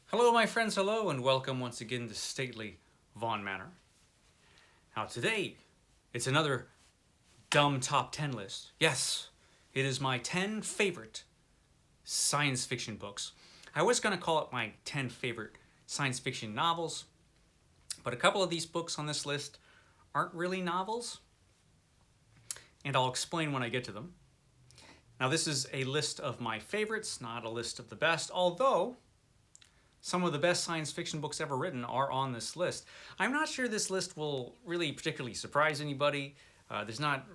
Hello, my friends, hello, and welcome once again to stately Vaughn Manor. Now, today, it's another dumb top 10 list. Yes, it is my 10 favorite science fiction books. I was going to call it my 10 favorite science fiction novels, but a couple of these books on this list aren't really novels, and I'll explain when I get to them. Now, this is a list of my favorites, not a list of the best, although some of the best science fiction books ever written are on this list. I'm not sure this list will really particularly surprise anybody. There's not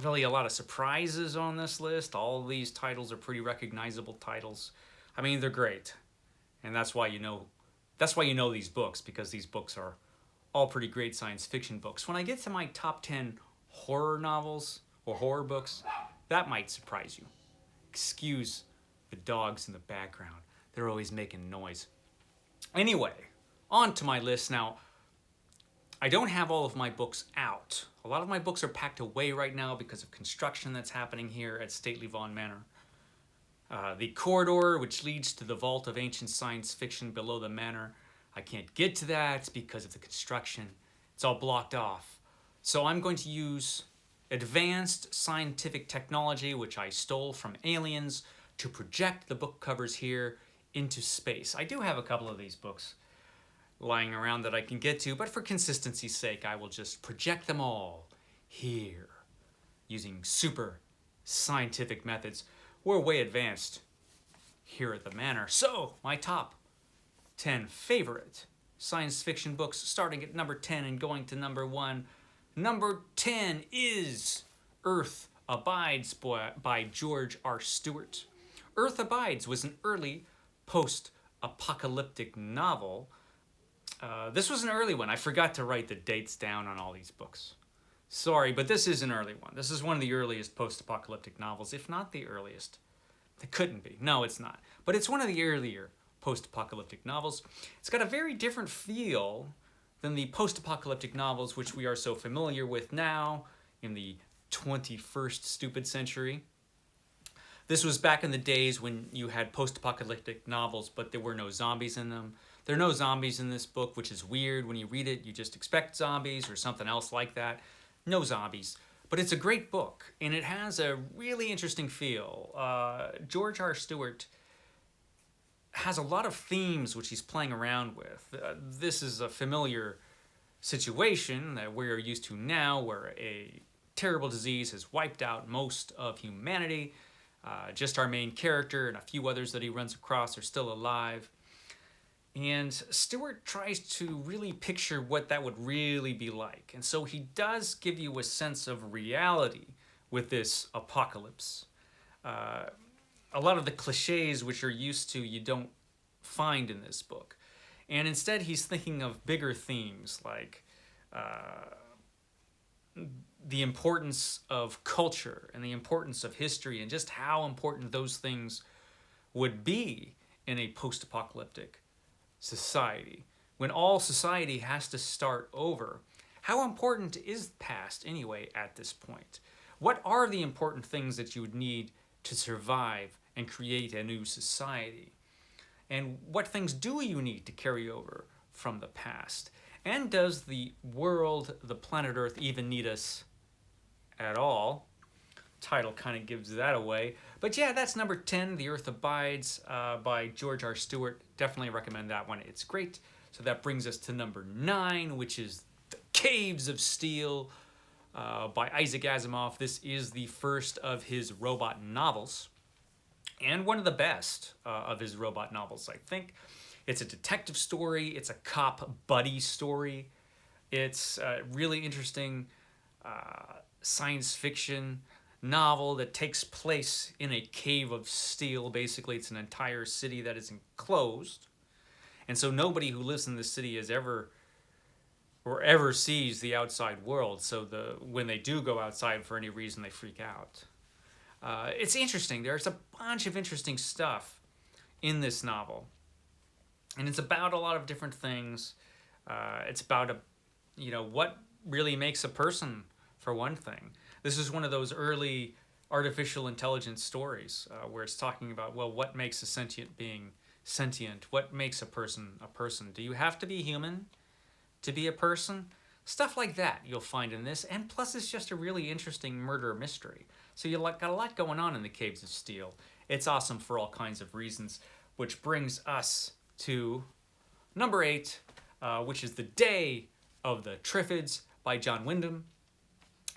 really a lot of surprises on this list. All of these titles are pretty recognizable titles. I mean, they're great, and that's why you know. That's why you know these books, because these books are all pretty great science fiction books. When I get to my top 10 horror novels or horror books, that might surprise you. Excuse the dogs in the background. They're always making noise. Anyway, on to my list. Now, I don't have all of my books out. A lot of my books are packed away right now because of construction that's happening here at Stately Vaughn Manor. The corridor, which leads to the vault of ancient science fiction below the manor, I can't get to that because of the construction. It's all blocked off. So I'm going to use advanced scientific technology, which I stole from aliens, to project the book covers here into space. I do have a couple of these books lying around that I can get to, but for consistency's sake, I will just project them all here using super scientific methods. We're way advanced here at the manor. So, my top 10 favorite science fiction books, starting at number 10 and going to number 1. Number 10 is Earth Abides by George R. Stewart. Earth Abides was an early post-apocalyptic novel. This was an early one. I forgot to write the dates down on all these books. Sorry, but this is an early one. This is one of the earliest post-apocalyptic novels, if not the earliest. It couldn't be. No, it's not. But it's one of the earlier post-apocalyptic novels. It's got a very different feel than the post-apocalyptic novels which we are so familiar with now in the 21st stupid century. This was back in the days when you had post-apocalyptic novels, but there were no zombies in them. There are no zombies in this book, which is weird. When you read it, you just expect zombies or something else like that. No zombies. But it's a great book, and it has a really interesting feel. George R. Stewart has a lot of themes which he's playing around with. This is a familiar situation that we're used to now, where a terrible disease has wiped out most of humanity. Just our main character and a few others that he runs across are still alive. And Stewart tries to really picture what that would really be like. And so he does give you a sense of reality with this apocalypse. A lot of the cliches which you're used to, you don't find in this book. And instead, he's thinking of bigger themes like the importance of culture and the importance of history and just how important those things would be in a post-apocalyptic society. When all society has to start over, how important is the past anyway at this point? What are the important things that you would need to survive and create a new society? And what things do you need to carry over from the past? And does the world, the planet Earth, even need us at all? Title kind of gives that away. But yeah, that's number 10, The Earth Abides by George R. Stewart. Definitely recommend that one. It's great. So that brings us to number 9, which is The Caves of Steel by Isaac Asimov. This is the first of his robot novels, and one of the best of his robot novels, I think. It's a detective story. It's a cop buddy story. It's a really interesting science fiction novel that takes place in a cave of steel. Basically, it's an entire city that is enclosed. And so nobody who lives in this city has ever sees the outside world. So when they do go outside for any reason, they freak out. It's interesting. There's a bunch of interesting stuff in this novel. And it's about a lot of different things. It's about what really makes a person, for one thing. This is one of those early artificial intelligence stories where it's talking about, well, what makes a sentient being sentient? What makes a person a person? Do you have to be human to be a person? Stuff like that you'll find in this, and plus it's just a really interesting murder mystery. So you got a lot going on in the Caves of Steel. It's awesome for all kinds of reasons, which brings us to number 8, which is The Day of the Triffids by John Wyndham.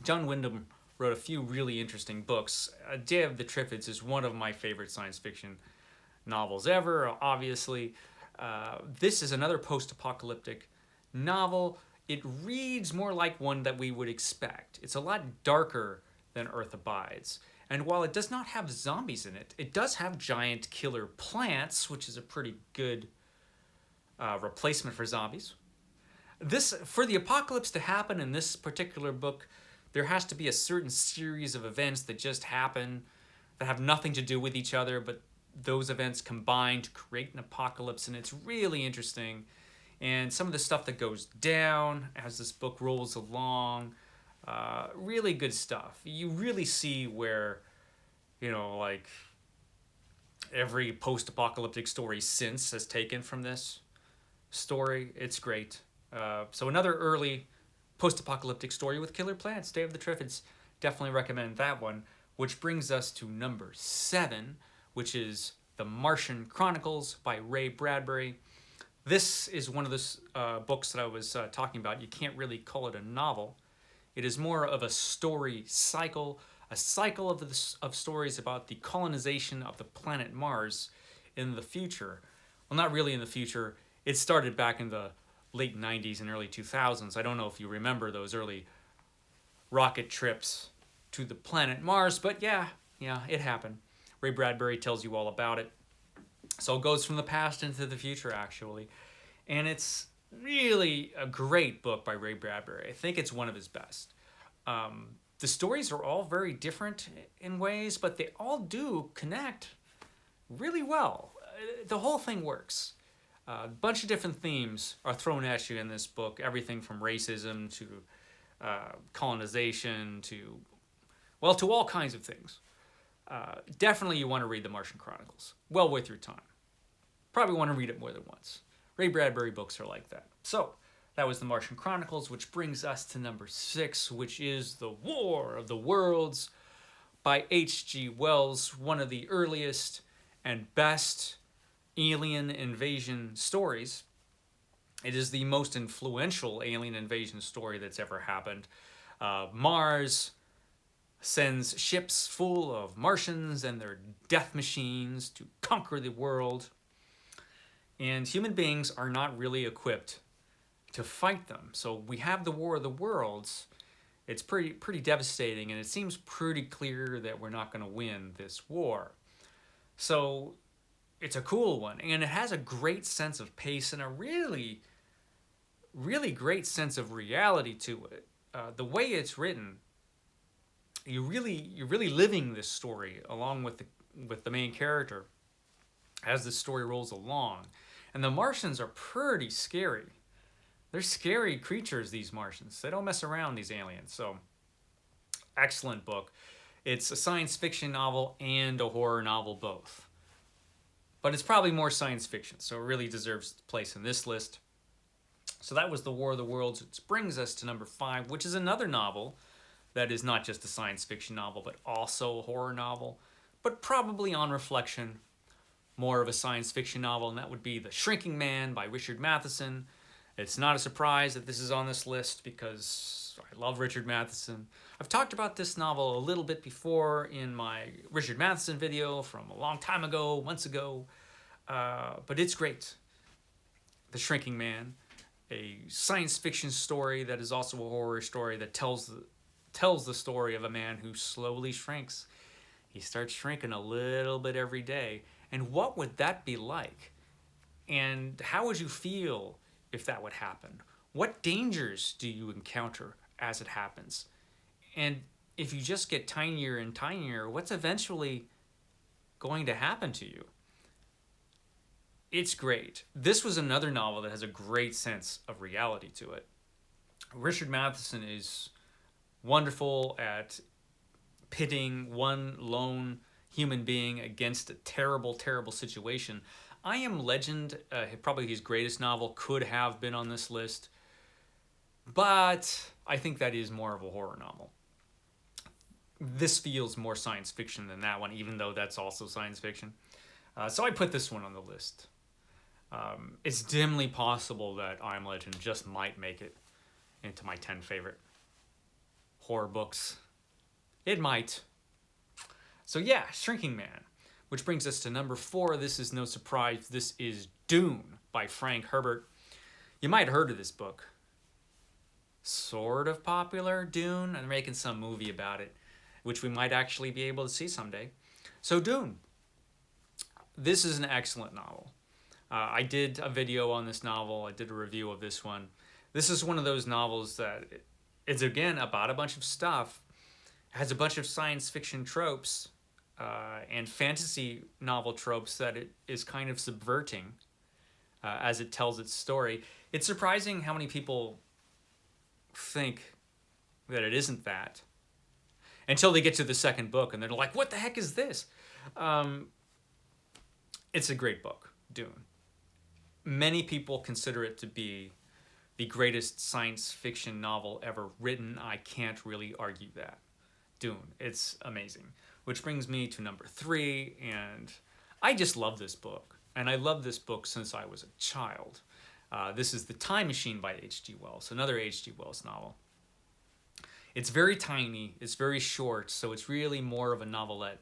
John Wyndham wrote a few really interesting books. A Day of the Triffids is one of my favorite science fiction novels ever, obviously. This is another post-apocalyptic novel. It reads more like one that we would expect. It's a lot darker than Earth Abides. And while it does not have zombies in it, it does have giant killer plants, which is a pretty good replacement for zombies. For the apocalypse to happen in this particular book, there has to be a certain series of events that just happen that have nothing to do with each other, but those events combine to create an apocalypse, and it's really interesting. And some of the stuff that goes down as this book rolls along, really good stuff. You really see where, like every post-apocalyptic story since has taken from this story. It's great. So another early post-apocalyptic story with killer plants, Day of the Triffids. Definitely recommend that one. Which brings us to number 7, which is The Martian Chronicles by Ray Bradbury. This is one of the books that I was talking about. You can't really call it a novel. It is more of a story cycle, a cycle of stories about the colonization of the planet Mars in the future. Well, not really in the future. It started back in the late 90s and early 2000s. I don't know if you remember those early rocket trips to the planet Mars, but yeah, it happened. Ray Bradbury tells you all about it. So it goes from the past into the future, actually. And it's really a great book by Ray Bradbury. I think it's one of his best. The stories are all very different in ways, but they all do connect really well. The whole thing works. A bunch of different themes are thrown at you in this book. Everything from racism to colonization to all kinds of things. Definitely you want to read The Martian Chronicles. Well worth your time. Probably want to read it more than once. Ray Bradbury books are like that. So, that was The Martian Chronicles, which brings us to number 6, which is The War of the Worlds by H.G. Wells, one of the earliest and best alien invasion stories. It is the most influential alien invasion story that's ever happened. Mars sends ships full of Martians and their death machines to conquer the world. And human beings are not really equipped to fight them. So we have the War of the Worlds. It's pretty devastating, and it seems pretty clear that we're not going to win this war. So it's a cool one, and it has a great sense of pace and a really, really great sense of reality to it. The way it's written, you're really living this story along with the main character as the story rolls along. And the Martians are pretty scary. They're scary creatures, these Martians. They don't mess around, these aliens. So, excellent book. It's a science fiction novel and a horror novel both. But it's probably more science fiction, so it really deserves place in this list. So that was The War of the Worlds. It brings us to number 5, which is another novel that is not just a science fiction novel, but also a horror novel, but probably on reflection, more of a science fiction novel, and that would be The Shrinking Man by Richard Matheson. It's not a surprise that this is on this list because I love Richard Matheson. I've talked about this novel a little bit before in my Richard Matheson video from a long time ago, months ago, but it's great. The Shrinking Man, a science fiction story that is also a horror story that tells the story of a man who slowly shrinks. He starts shrinking a little bit every day. And what would that be like? And how would you feel if that would happen? What dangers do you encounter as it happens? And if you just get tinier and tinier, what's eventually going to happen to you? It's great. This was another novel that has a great sense of reality to it. Richard Matheson is wonderful at pitting one lone human being against a terrible, terrible situation I Am Legend, probably his greatest novel, could have been on this list, but I think that is more of a horror novel. This feels more science fiction than that one, even though that's also science fiction. So I put this one on the list. It's dimly possible that I Am Legend just might make it into my 10 favorite horror books. It might. So yeah, Shrinking Man. Which brings us to number 4. This is no surprise. This is Dune by Frank Herbert. You might have heard of this book. Sort of popular, Dune. And they're making some movie about it, which we might actually be able to see someday. So Dune. This is an excellent novel. I did a video on this novel. I did a review of this one. This is one of those novels that it's, again, about a bunch of stuff. It has a bunch of science fiction tropes and fantasy novel tropes that it is kind of subverting as it tells its story. It's surprising how many people think that it isn't that until they get to the second book and they're like, what the heck is this? It's a great book, Dune. Many people consider it to be the greatest science fiction novel ever written. I can't really argue that. Dune, it's amazing. Which brings me to number 3, and I just love this book. And I love this book since I was a child. This is The Time Machine by H.G. Wells, another H.G. Wells novel. It's very tiny, it's very short, so it's really more of a novelette.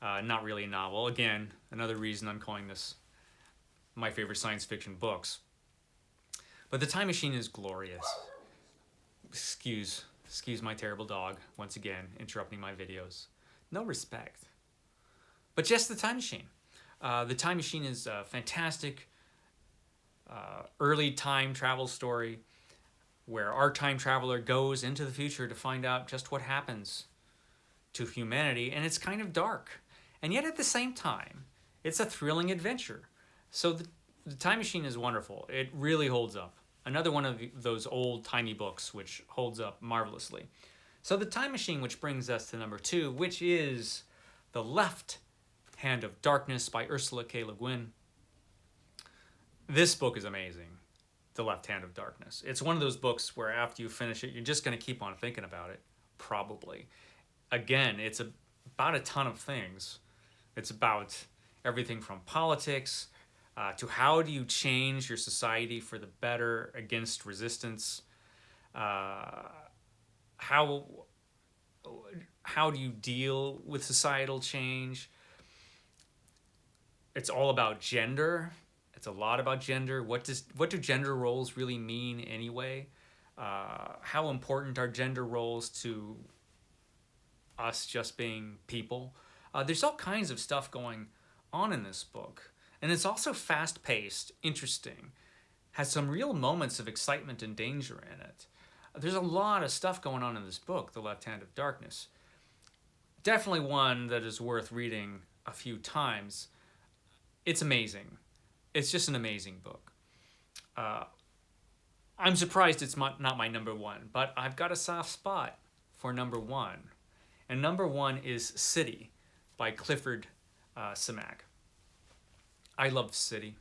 Not really a novel. Again, another reason I'm calling this my favorite science fiction books. But The Time Machine is glorious. Excuse my terrible dog, once again, interrupting my videos. No respect. But just The Time Machine. The Time Machine is a fantastic early time travel story where our time traveler goes into the future to find out just what happens to humanity, and it's kind of dark. And yet at the same time, it's a thrilling adventure. So the Time Machine is wonderful. It really holds up. Another one of those old-timey books which holds up marvelously. So The Time Machine, which brings us to number 2, which is The Left Hand of Darkness by Ursula K. Le Guin. This book is amazing, The Left Hand of Darkness. It's one of those books where after you finish it, you're just going to keep on thinking about it, probably. Again, it's about a ton of things. It's about everything from politics to how do you change your society for the better against resistance. How do you deal with societal change? It's all about gender. It's a lot about gender. What do gender roles really mean anyway? How important are gender roles to us just being people? There's all kinds of stuff going on in this book. And it's also fast-paced, interesting, has some real moments of excitement and danger in it. There's a lot of stuff going on in this book, The Left Hand of Darkness. Definitely one that is worth reading a few times. It's amazing. It's just an amazing book. I'm surprised it's not my number 1, but I've got a soft spot for number 1. And number 1 is City by Clifford Simak. I love City.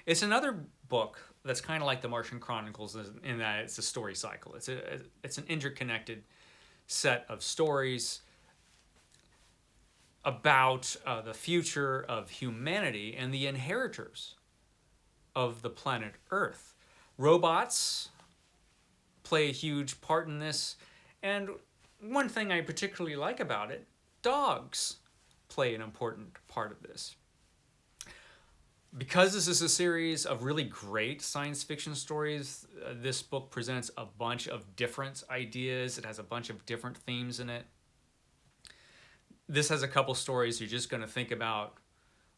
It's another book that's kind of like the Martian Chronicles in that it's a story cycle. It's an interconnected set of stories about the future of humanity and the inheritors of the planet Earth. Robots play a huge part in this, and one thing I particularly like about it, dogs play an important part of this. Because this is a series of really great science fiction stories, this book presents a bunch of different ideas. It has a bunch of different themes in it. This has a couple stories you're just going to think about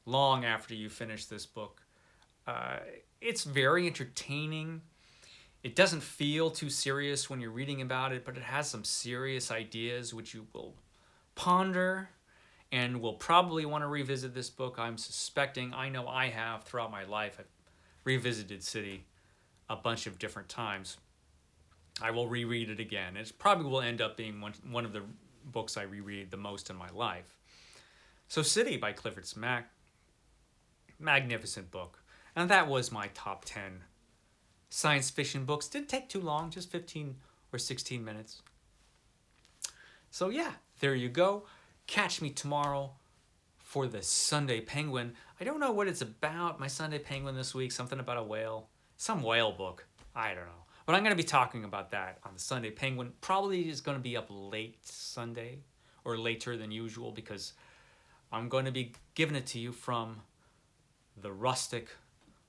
long after you finish this book. It's very entertaining. It doesn't feel too serious when you're reading about it, but it has some serious ideas which you will ponder and will probably want to revisit this book. I'm suspecting, I know I have throughout my life. I've revisited City a bunch of different times. I will reread it again. It probably will end up being one of the books I reread the most in my life. So City by Clifford Simak. magnificent book. And that was my top 10 science fiction books. Didn't take too long, just 15 or 16 minutes. So yeah, there you go. Catch me tomorrow for the Sunday Penguin. I don't know what it's about, my Sunday Penguin this week. Something about a whale. Some whale book. I don't know. But I'm going to be talking about that on the Sunday Penguin. Probably is going to be up late Sunday or later than usual because I'm going to be giving it to you from the rustic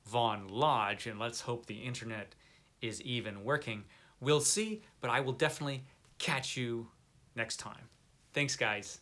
Vaughan Lodge, and let's hope the internet is even working. We'll see, but I will definitely catch you next time. Thanks, guys.